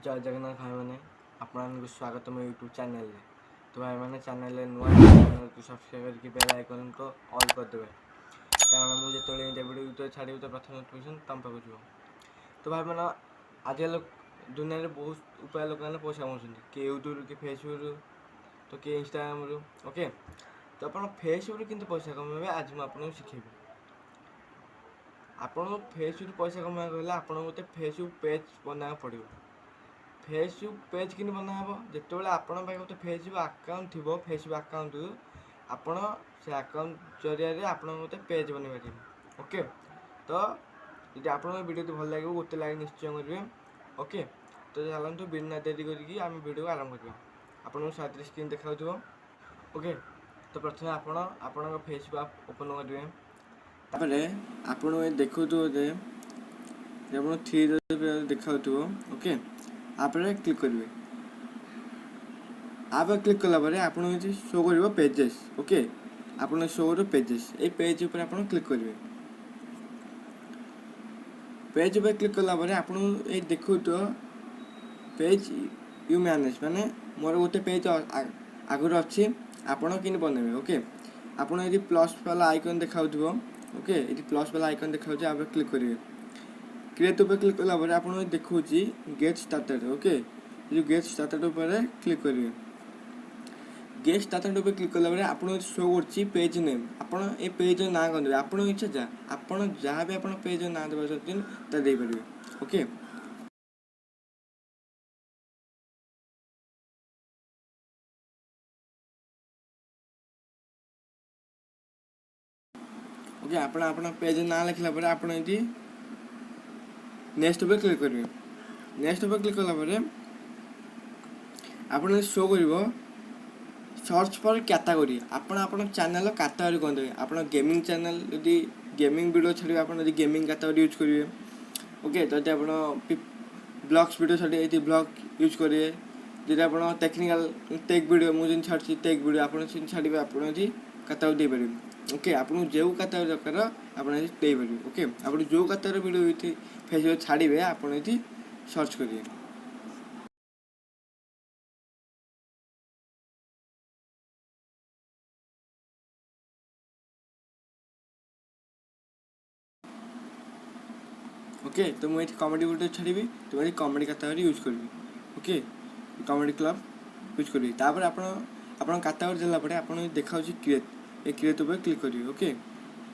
जय जगन्नाथ भाई मैंने आपको स्वागत मो यूट्यूब चैनल तो भाई मैंने चैनल नुआ चैनल को सब्सक्राइब करके बेल आइकन को ऑल करदे कारण मुझे जो वीडियो छाड़ी तो प्रथम नोटिफिकेशन तुम पाक जो तो भाई मैंने आजकल दुनिया में बहुत उपाय लोक मैंने पैसा कमाउं किए यूट्यूब कि फेसबुक तो किए इंस्टाग्राम ओके तो आप फेसबुक कितने पैसा कमेबे आज मुझे शिखेबी आपन फेसबुक पैसा कमाया कहले आपन गोटे फेसबुक पेज बना पड़ो फेसबुक पेज कि बनाब जो आपन गोटे फेसबुक आकाउंट थी फेसबुक आकाउंट आपन से आकाउंट जरिया आप गोटे पेज बन पारे ओके तो यदि आप वीडियो भल लगे गोटे लाइक निश्चय करेंगे ओके तो चलते बिना देरी करके आम वीडियो आरंभ करवा आपको साइड स्क्रीन देखा ओके तो प्रथम आपण फेसबुक आप ओपन करेंगे तापरे आपण देखो थ्री देखा ओके आप क्लिक करेंगे आप क्लिक कलापर आप शो कर पेजेस ओके आप शो कर पेजेस ये पेज ऊपर आप क्लिक करेंगे पेज ऊपर क्लिक कलापर आप देखो पेज यू मैनेज माने मोर गोटे पेज आगुरी अच्छी आपण कि बनइबे ओके आपड़ ये प्लस वाला आइकन देखा ओके ये प्लस वाला आइकन देखा आप क्लिक करेंगे क्रिएट ऊपर क्लिक कलापर आप देखा गेट स्टार्टेड ओके जो गेट स्टार्टेड ऊपर क्लिक करेंगे गेट स्टार्टेड ऊपर क्लिक कलापर आप शो कर पेज नेम आपड़ ये पेज ना कर आप इच्छा जा आप जहाँ भी आप पेज ना देवा चाहते दे पारे ओके ओके आप पेज ना लिखला पर आप नेक्स्ट ऊपर क्लिक करेंगे नेक्स्ट ऊपर क्लिक कलापर आप शो कर सर्च फॉर कैटेगरी आप चैनल कैटेगरी कौन देवे आप गेमिंग चैनल यदि गेमिंग वीडियो छाड़े आप गेमिंग कैटेगरी यूज करेंगे ओके तो आप ब्लॉग्स वीडियो छाड़े ये ब्लॉग यूज करेंगे जब आप टेक्निकल टेक वीडियो मुझे छाड़ी टेक वीडियो आप छाड़े आप कैटेगरी दे पारे ओके आपको जो कैटेगरी दरकार आप दे पारे ओके आप जो कैटेगरी वीडियो फेसबुक छाड़े आप सर्च करेंगे ओके तो मुझे कॉमेडी वीडियो छाड़ी तो मुझे कॉमेडी कैटेगरी यूज करी ओके कॉमेडी क्लब यूज करी तापर आप कैटेगरी देलापर आप देखा क्रिएट ये क्रिएट ऊपर क्लिक करेंगे ओके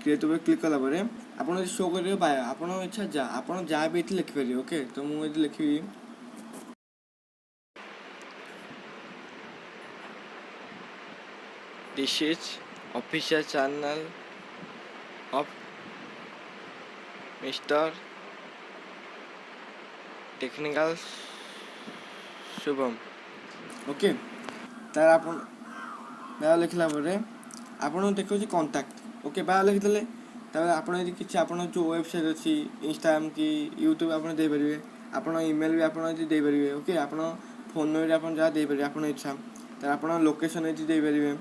क्रिएट ऊपर क्लिक कलापर आप शो करेंगे बाय आप इच्छा जा आप जहाँ भी ये लिखिपारे ओके तो मुझे लिखी this is official channel of mister technical Shubham okay तार आप लिखला आप देखो कांटेक्ट ओके बाय लिखिदे आप किसी आप जो वेबसाइट अच्छी इंस्टाग्राम कि यूट्यूब आप देपारे आप ईमेल भी आप देपारे ओके आप फोन नंबर आप जहाँ देपारे आप इच्छा तो आप लोकेशन ये देपारे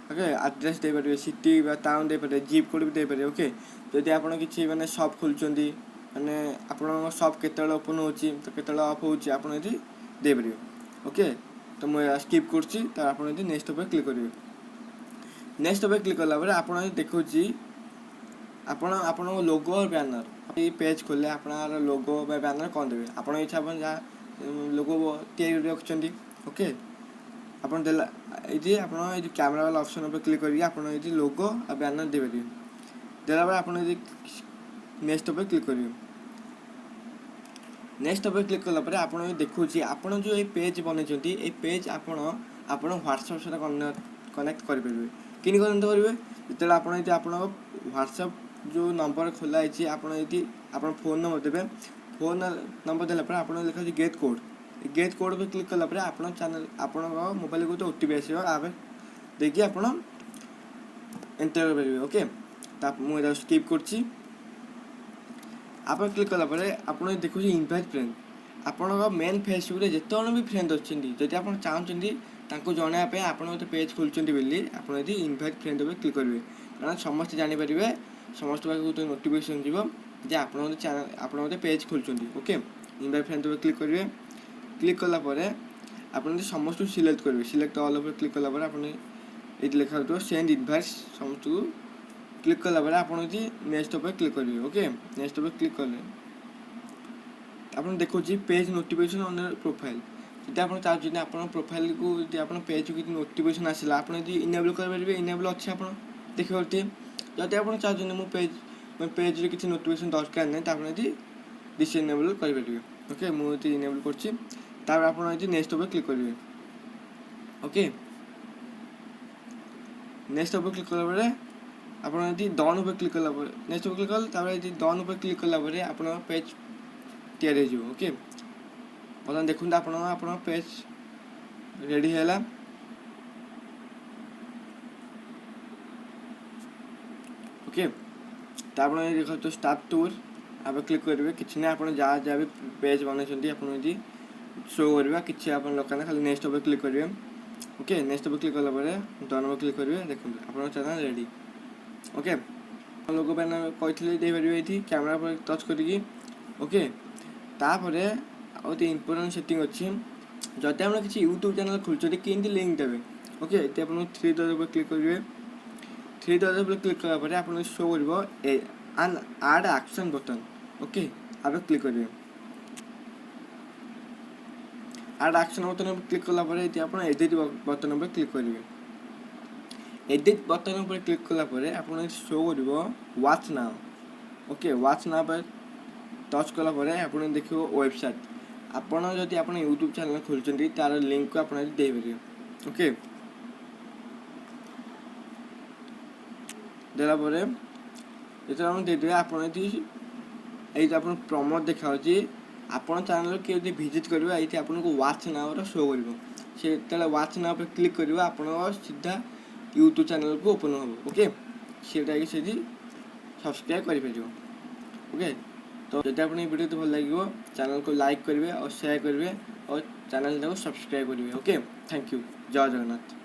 ओके एड्रेस देपारे सिटी टाउन देपारे जिप कोड भी देपारे ओके जदि आप किसी माने शॉप खोलुंट माने आप शॉप केतल ओपन होची तो केतल ऑफ होची आप देपारे ओके तो मुझे स्किप कर आप नेक्स्ट ऊपर क्लिक करेंगे नेक्स्ट ऊपर क्लिक कलापर आप देखो आप लोगो और बैनर ये पेज खोले आप लोगो बैनर कौन देवे आप इच्छा आप जहाँ लोगो तैयारी रखुच्च ओके आप देला ये आप कैमेरा वाला ऑप्शन पर क्लिक करिए आप लोगो और बैनर दे पारे देला आप नेक्स्ट ऊपर क्लिक करेंगे नेक्स्ट ऊपर क्लिक कलापर आप देखो आप जो ये पेज बनई ये पेज आप व्हाट्सएप से कनेक्ट करेंगे कि कनेक्ट करेंगे जो आप व्हाट्सएप जो नंबर खोला है आप फोन नंबर देवे फोन नंबर देलापर आप लिखा गेट कोड पर क्लिक कलापर आप चैनल आप मोबाइल को ओटीपी आसो आप देखिए आप एंटर करेंगे ओके तो मुझे स्किप कर आप क्लिक कलापर आप देखो इनवाइट फ्रेंड आप मेन फेसबुक जिते भी फ्रेंड अच्छे जब आप चाहते जनवाई आप गोटे पेज खोलुंट बोली आप इनवाइट फ्रेंड पर क्लिक करेंगे कारण समस्त जानीपारे समस्त पाक गोटे नोटिफिकेशन जीव जे आप चैनल आप गोटे पेज खोलुंट ओके इनवाइट फ्रेंड पर क्लिक करेंगे क्लिक कला परे आपन समस्त सिलेक्ट करेंगे सिलेक्ट ऑल पर क्लिक कला परे आपन ये लिखा हो सेंड इनवॉइस समस्त क्लिक कला परे आपन नेक्स्ट पर क्लिक करेंगे ओके नेक्स्ट पर क्लिक कले आपन देखो पेज नोटिफिकेशन ऑन प्रोफाइल जब आप चाहते आप प्रोफाइल को आप पेज को नोटिफिकेशन आसला आप इनेबल करेंगे इनेबल अच्छे आप देखिए जब आप चाहते मो पेज रे किसी नोटिफिकेशन दरकार नहीं तो आप डिसेबल करेंगे ओके मुझे इनेबल कर आप नेक्स्ट पर क्लिक करेंगे ओके नेक्स्ट पर क्लिक कला आप डन पर क्लिक कला नेक्स्ट पर क्लिक कल डन पर क्लिक कला आप पेज तैयारी हो ओके बर्तमान देखते आप पेज रेडी है ओके तो आप देखो स्टार्ट टूर आप क्लिक करेंगे किसी ना आप जहाँ जहाँ भी पेज बनाई आप शो करवा किसी आप लगा खाली नेक्स्ट पर क्लिक करेंगे ओके नेक्स्ट पर क्लिक कला डन पर क्लिक करेंगे देखो आप चैनल रेडी ओके लोग कही ये कैमेरा पर टच करी ओके तापर आउे इम्पोर्टाट सेटिंग अच्छी जब आप किसी यूट्यूब चैनल खोलते कि लिंक देवे ओके ये आप थ्री डॉट पर क्लिक करेंगे थ्री डॉट पर क्लिक कलापर आप शो कर एन आड एक्शन बटन ओके आप क्लिक करेंगे आड एक्शन बटन पर क्लिक कलापर आप एडिट बटन पर क्लिक करेंगे एडिट बटन पर क्लिक कलापर आप शो कर watch now okay watch now पर टच कलापर आप देखिए वेबसाइट आपड़ जदि आप यूट्यूब चैनल खोलते तार लिंक को आपड़ देपारे ओके देलापर जो आप देदेवे आप प्रमोट देखा आप चैनल किए विजिट करेंगे ये आपको वाच नाउ शो कर वाच नाउ पर क्लिक कर आप सीधा यूट्यूब चैनल को ओपन हम ओके सीटा सब्सक्राइब कर ओके तो जब आप वीडियो तो भल लगे चैनल को लाइक करेंगे और शेयर करेंगे और चैनल को सब्सक्राइब करेंगे ओके थैंक यू जय जगन्नाथ।